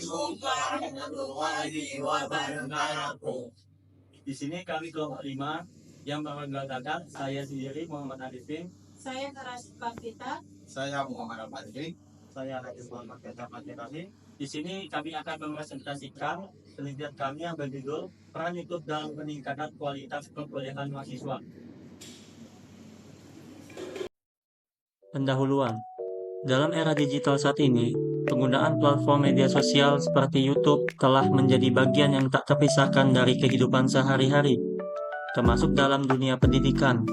Waalaikumsalam warahmatullahi wabarakatuh. Di sini kami kelompok 5 yang beranggotakan saya sendiri Muhammad Arifin, saya Naras Pavita, Saya Muhammad Al-Badri. saya Radis Muhammad Fatih. Di sini kami akan mempresentasikan penelitian kami yang berjudul Peran YouTube dalam peningkatan kualitas perkuliahan mahasiswa. Pendahuluan. Dalam era digital saat ini, penggunaan platform media sosial seperti YouTube telah menjadi bagian yang tak terpisahkan dari kehidupan sehari-hari, termasuk dalam dunia pendidikan.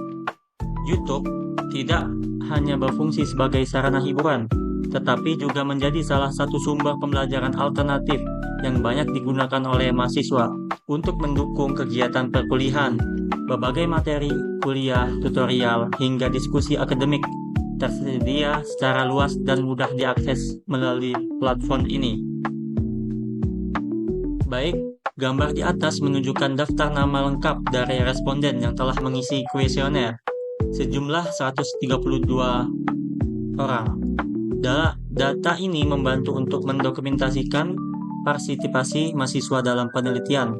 YouTube tidak hanya berfungsi sebagai sarana hiburan, tetapi juga menjadi salah satu sumber pembelajaran alternatif yang banyak digunakan oleh mahasiswa untuk mendukung kegiatan perkuliahan. Berbagai materi, kuliah, tutorial, hingga diskusi akademik tersedia secara luas dan mudah diakses melalui platform ini. Baik, gambar di atas menunjukkan daftar nama lengkap dari responden yang telah mengisi kuesioner, sejumlah 132 orang. Data ini membantu untuk mendokumentasikan partisipasi mahasiswa dalam penelitian,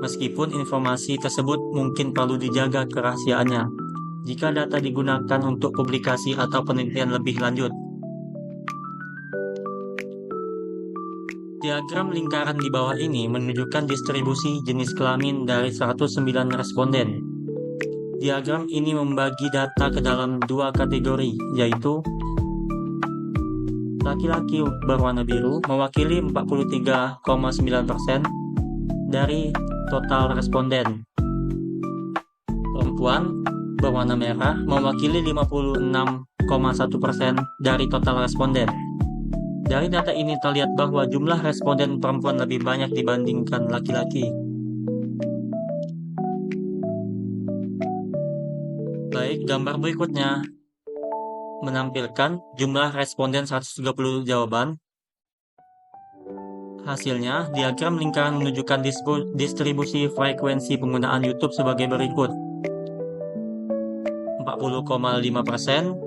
meskipun informasi tersebut mungkin perlu dijaga kerahasiaannya jika data digunakan untuk publikasi atau penelitian lebih lanjut. Diagram lingkaran di bawah ini menunjukkan distribusi jenis kelamin dari 109 responden. Diagram ini membagi data ke dalam dua kategori, yaitu laki-laki berwarna biru mewakili 43,9% dari total responden. Perempuan berwarna merah mewakili 56,1% dari total responden. Dari data ini terlihat bahwa jumlah responden perempuan lebih banyak dibandingkan laki-laki. Baik, gambar berikutnya menampilkan jumlah responden 130 jawaban. Hasilnya, diagram lingkaran menunjukkan distribusi frekuensi penggunaan YouTube sebagai berikut. 40,5%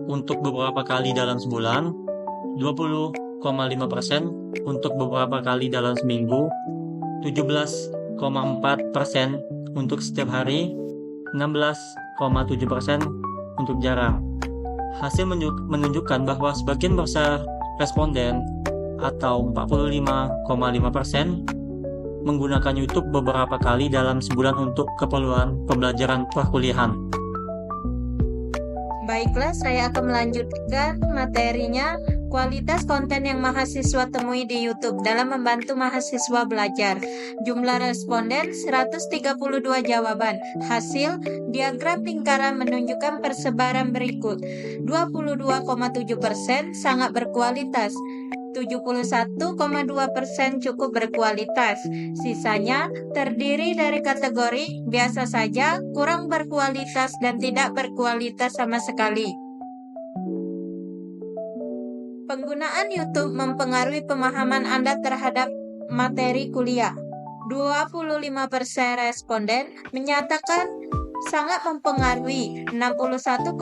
untuk beberapa kali dalam sebulan, 20,5% untuk beberapa kali dalam seminggu, 17,4% untuk setiap hari, 16,7% untuk jarang. Hasil menunjukkan bahwa sebagian besar responden atau 45,5% menggunakan YouTube beberapa kali dalam sebulan untuk keperluan pembelajaran perkuliahan. Baiklah, saya akan melanjutkan materinya. Kualitas konten yang mahasiswa temui di YouTube dalam membantu mahasiswa belajar. Jumlah responden 132 jawaban. Hasil, diagram lingkaran menunjukkan persebaran berikut. 22,7% sangat berkualitas. 71,2% cukup berkualitas. Sisanya terdiri dari kategori biasa saja, kurang berkualitas, dan tidak berkualitas sama sekali. Penggunaan YouTube mempengaruhi pemahaman Anda terhadap materi kuliah. 25% responden menyatakan sangat mempengaruhi. 61,4%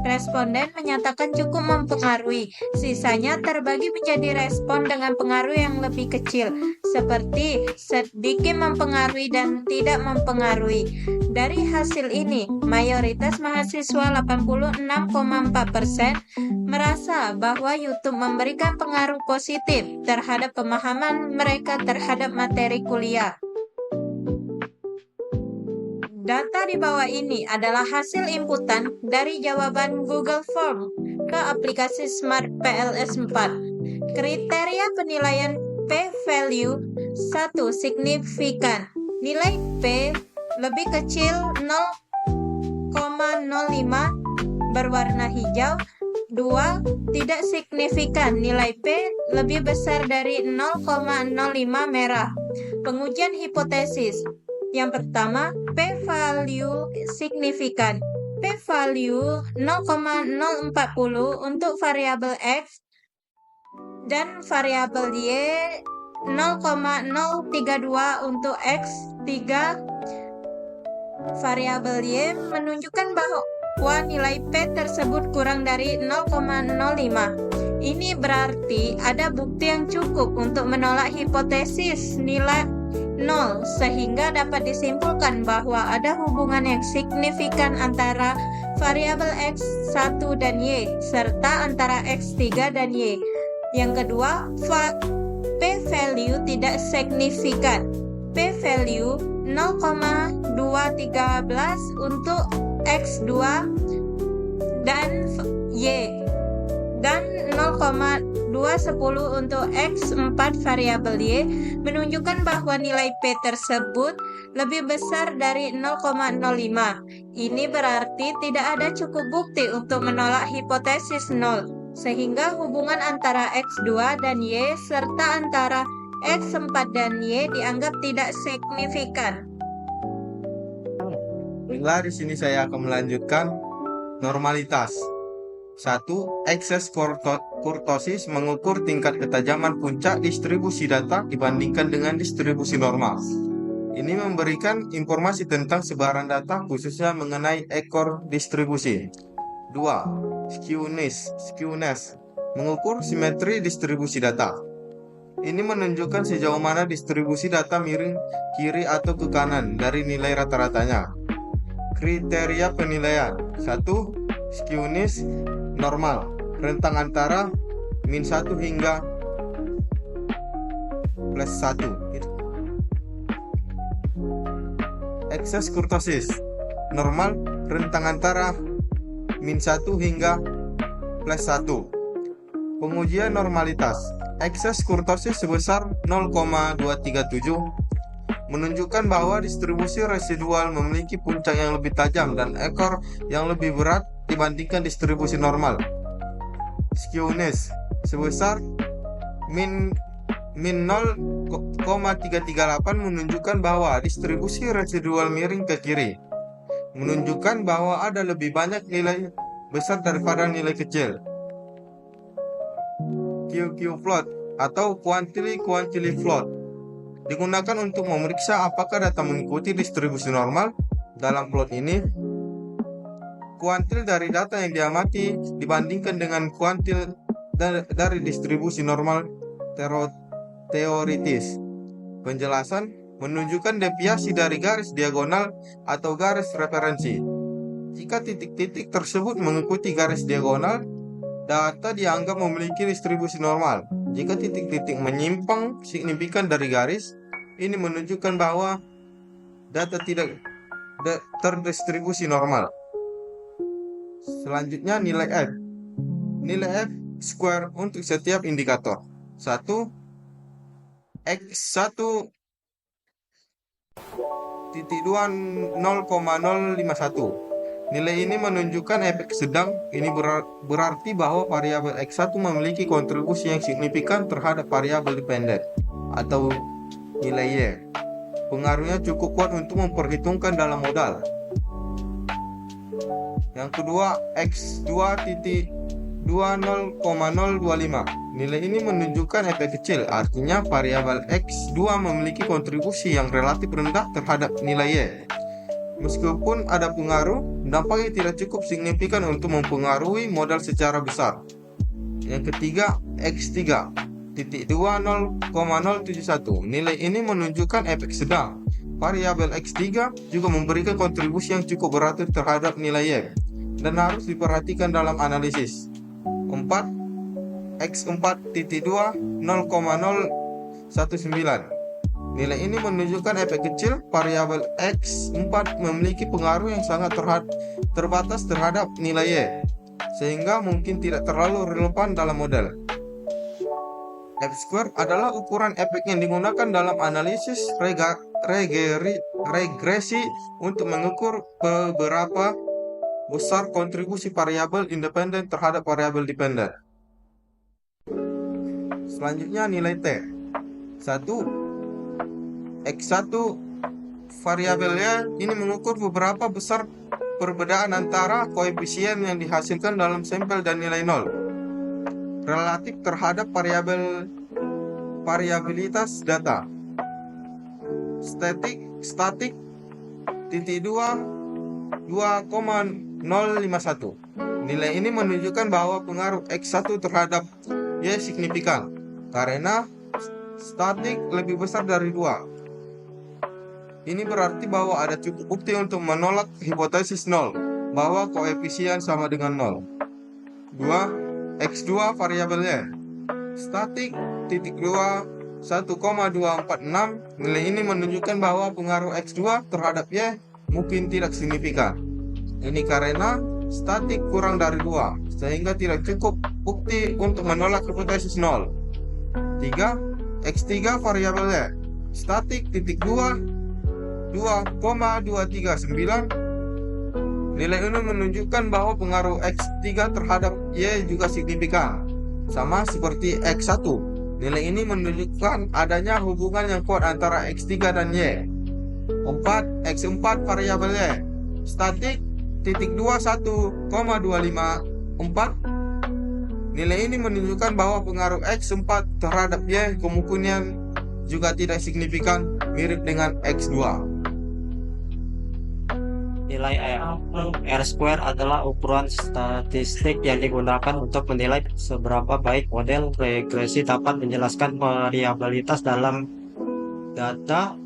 responden menyatakan cukup mempengaruhi. Sisanya terbagi menjadi respon dengan pengaruh yang lebih kecil, seperti sedikit mempengaruhi dan tidak mempengaruhi. Dari hasil ini, mayoritas mahasiswa 86,4% merasa bahwa YouTube memberikan pengaruh positif terhadap pemahaman mereka terhadap materi kuliah. Data di bawah ini adalah hasil inputan dari jawaban Google Form ke aplikasi Smart PLS 4. Kriteria penilaian P-value 1 signifikan. Nilai P lebih kecil 0,05 berwarna hijau. 2. Tidak signifikan. Nilai P lebih besar dari 0,05 merah. Pengujian hipotesis. Yang pertama, P-value signifikan. P-value 0,040 untuk variabel X dan variabel Y 0,032 untuk X. 3. Variabel Y menunjukkan bahwa nilai P tersebut kurang dari 0,05. Ini berarti ada bukti yang cukup untuk menolak hipotesis nilai 0, sehingga dapat disimpulkan bahwa ada hubungan yang signifikan antara variabel X1 dan Y, serta antara X3 dan Y. Yang kedua, p-value tidak signifikan. P-value 0,213 untuk X2 dan Y, dan 0,210 untuk X4 variabel Y menunjukkan bahwa nilai P tersebut lebih besar dari 0,05. Ini berarti tidak ada cukup bukti untuk menolak hipotesis 0, sehingga hubungan antara X2 dan Y serta antara X4 dan Y dianggap tidak signifikan. Baiklah, di sini saya akan melanjutkan normalitas. 1. Ekses kurtosis mengukur tingkat ketajaman puncak distribusi data dibandingkan dengan distribusi normal. Ini memberikan informasi tentang sebaran data khususnya mengenai ekor distribusi. 2. Skewness mengukur simetri distribusi data. Ini menunjukkan sejauh mana distribusi data miring kiri atau ke kanan dari nilai rata-ratanya. Kriteria penilaian. 1. Skewness normal, rentang antara -1 hingga +1. Ekses kurtosis normal, rentang antara -1 hingga +1. Pengujian normalitas. Ekses kurtosis sebesar 0,237 menunjukkan bahwa distribusi residual memiliki puncak yang lebih tajam dan ekor yang lebih berat dibandingkan distribusi normal. Skewness sebesar -0,338 menunjukkan bahwa distribusi residual miring ke kiri, menunjukkan bahwa ada lebih banyak nilai besar daripada nilai kecil. QQ plot atau quantile plot digunakan untuk memeriksa apakah data mengikuti distribusi normal. Dalam plot ini, kuantil dari data yang diamati dibandingkan dengan kuantil dari distribusi normal teoritis. Penjelasan menunjukkan deviasi dari garis diagonal atau garis referensi. Jika titik-titik tersebut mengikuti garis diagonal, data dianggap memiliki distribusi normal. Jika titik-titik menyimpang signifikan dari garis, ini menunjukkan bahwa data tidak terdistribusi normal. Selanjutnya, nilai F. Nilai F square untuk setiap indikator. 1. X1 0,051. Nilai ini menunjukkan efek sedang. Ini berarti bahwa variabel X1 memiliki kontribusi yang signifikan terhadap variabel dependen atau nilai Y. Pengaruhnya cukup kuat untuk memperhitungkan dalam modal. Yang kedua, X2 0,025. Nilai ini menunjukkan efek kecil, artinya variabel X2 memiliki kontribusi yang relatif rendah terhadap nilai Y. Meskipun ada pengaruh, dampaknya tidak cukup signifikan untuk mempengaruhi modal secara besar. Yang ketiga, X3 0,071. Nilai ini menunjukkan efek sedang. Variabel X3 juga memberikan kontribusi yang cukup berarti terhadap nilai Y dan harus diperhatikan dalam analisis. 4. X4 0,019. Nilai ini menunjukkan efek kecil. Variabel X4 memiliki pengaruh yang sangat terbatas terhadap nilai Y, sehingga mungkin tidak terlalu relevan dalam model. F-square adalah ukuran efek yang digunakan dalam analisis regresi untuk mengukur beberapa besar kontribusi variabel independen terhadap variabel dependen. Selanjutnya, nilai T. 1. X1 variabelnya ini mengukur beberapa besar perbedaan antara koefisien yang dihasilkan dalam sampel dan nilai 0 relatif terhadap variabilitas data. Statik 2,051. Nilai ini menunjukkan bahwa pengaruh X1 terhadap Y signifikan karena statik lebih besar dari 2. Ini berarti bahwa ada cukup bukti untuk menolak hipotesis 0 bahwa koefisien sama dengan 0. 2. X2 variabel Y. Statik titik 2 1,246. Nilai ini menunjukkan bahwa pengaruh X2 terhadap Y mungkin tidak signifikan. Ini karena statik kurang dari 2 sehingga tidak cukup bukti untuk menolak hipotesis 0. 3. X3 variabel Y. Statik titik 2 2,239. Nilai ini menunjukkan bahwa pengaruh X3 terhadap Y juga signifikan, sama seperti X1. Nilai ini menunjukkan adanya hubungan yang kuat antara X3 dan Y. 4. X4 variabel Y. Statik titik 2 1,254. Nilai ini menunjukkan bahwa pengaruh X4 terhadap Y kemungkinan juga tidak signifikan, mirip dengan X2. Nilai R-square adalah ukuran statistik yang digunakan untuk menilai seberapa baik model regresi dapat menjelaskan variabilitas dalam data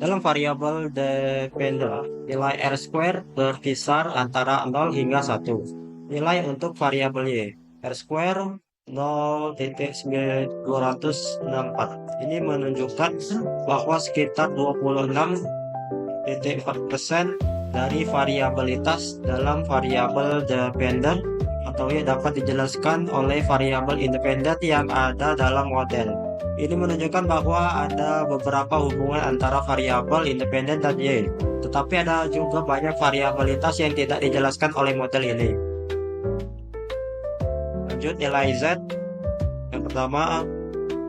dalam variabel dependen. Nilai R-square berkisar antara 0 hingga 1. Nilai untuk variabel Y. R-square 0,264. Ini menunjukkan bahwa sekitar 26,4% dari variabilitas dalam variabel dependen atau Y dapat dijelaskan oleh variabel independen yang ada dalam model. Ini menunjukkan bahwa ada beberapa hubungan antara variabel independen dan Y, tetapi ada juga banyak variabilitas yang tidak dijelaskan oleh model ini. Lanjut, nilai Z. Yang pertama,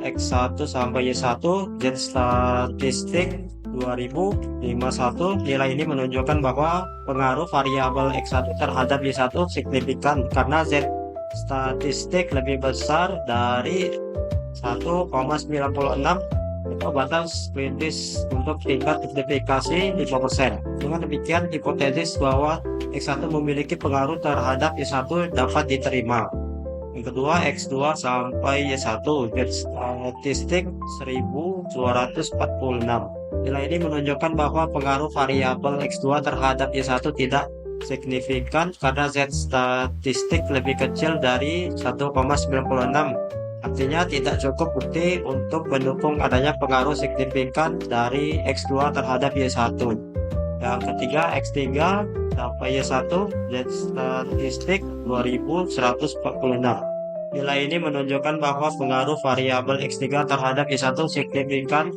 X1 sampai Y1, Z statistik 2051. Nilai ini menunjukkan bahwa pengaruh variabel X1 terhadap Y1 signifikan karena Z statistik lebih besar dari 1,96 atau batas kritis untuk tingkat signifikasi 5%. Dengan demikian, hipotesis bahwa X1 memiliki pengaruh terhadap Y1 dapat diterima. Yang kedua, X2 sampai Y1, Z statistik 1246. Nilai ini menunjukkan bahwa pengaruh variabel X2 terhadap Y1 tidak signifikan karena Z statistik lebih kecil dari 1,96. Artinya tidak cukup bukti untuk mendukung adanya pengaruh signifikan dari X2 terhadap Y1. Yang ketiga, X3 sampai Y1, Z statistik 2146. Nilai ini menunjukkan bahwa pengaruh variabel X3 terhadap Y1 signifikan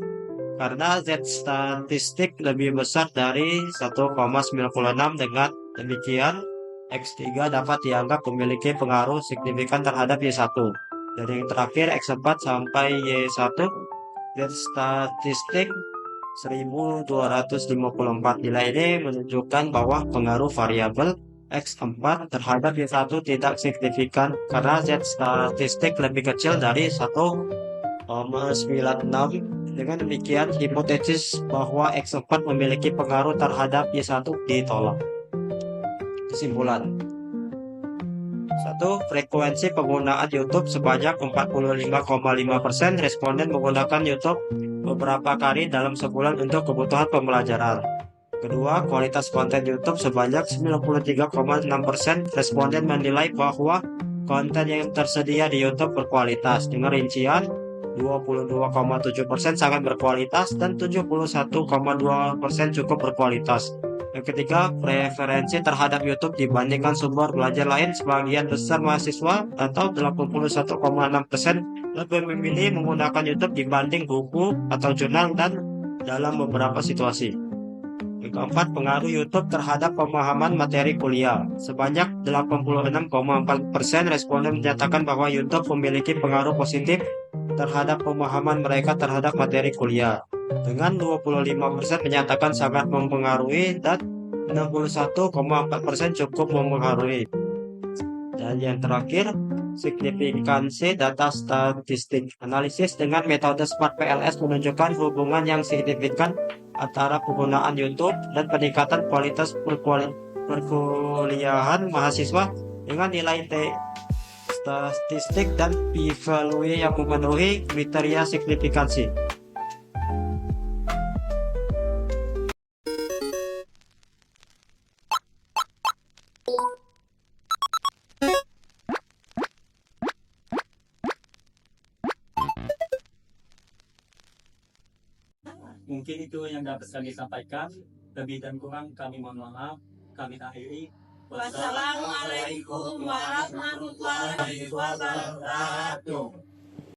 karena Z statistik lebih besar dari 1,96. Dengan demikian, X3 dapat dianggap memiliki pengaruh signifikan terhadap Y1. Jadi yang terakhir, X4 sampai Y1, Z statistik 1254. Nilai ini menunjukkan bahwa pengaruh variabel X4 terhadap Y1 tidak signifikan karena Z statistik lebih kecil dari 1,96. Dengan demikian, hipotesis bahwa X4 memiliki pengaruh terhadap Y1 ditolak. Kesimpulan. 1. Frekuensi penggunaan YouTube sebanyak 45,5% responden menggunakan YouTube beberapa kali dalam sebulan untuk kebutuhan pembelajaran. Kedua, kualitas konten YouTube sebanyak 93,6% responden menilai bahwa konten yang tersedia di YouTube berkualitas, dengan rincian 22,7% sangat berkualitas dan 71,2% cukup berkualitas. Yang ketiga, preferensi terhadap YouTube dibandingkan sumber belajar lain. Sebagian besar mahasiswa atau 81,6% lebih memilih menggunakan YouTube dibanding buku atau jurnal dan dalam beberapa situasi. Yang keempat, pengaruh YouTube terhadap pemahaman materi kuliah. Sebanyak 86,4% responden menyatakan bahwa YouTube memiliki pengaruh positif terhadap pemahaman mereka terhadap materi kuliah, dengan 25% menyatakan sangat mempengaruhi dan 61,4% cukup mempengaruhi. Dan yang terakhir, signifikansi data statistik. Analisis dengan metode Smart PLS menunjukkan hubungan yang signifikan antara penggunaan YouTube dan peningkatan kualitas perkuliahan mahasiswa dengan nilai statistik dan p-value yang memenuhi kriteria signifikansi. Mungkin itu yang dapat kami sampaikan. Lebih dan kurang kami mohon maaf. Kami akhiri. Wassalamualaikum warahmatullahi wabarakatuh.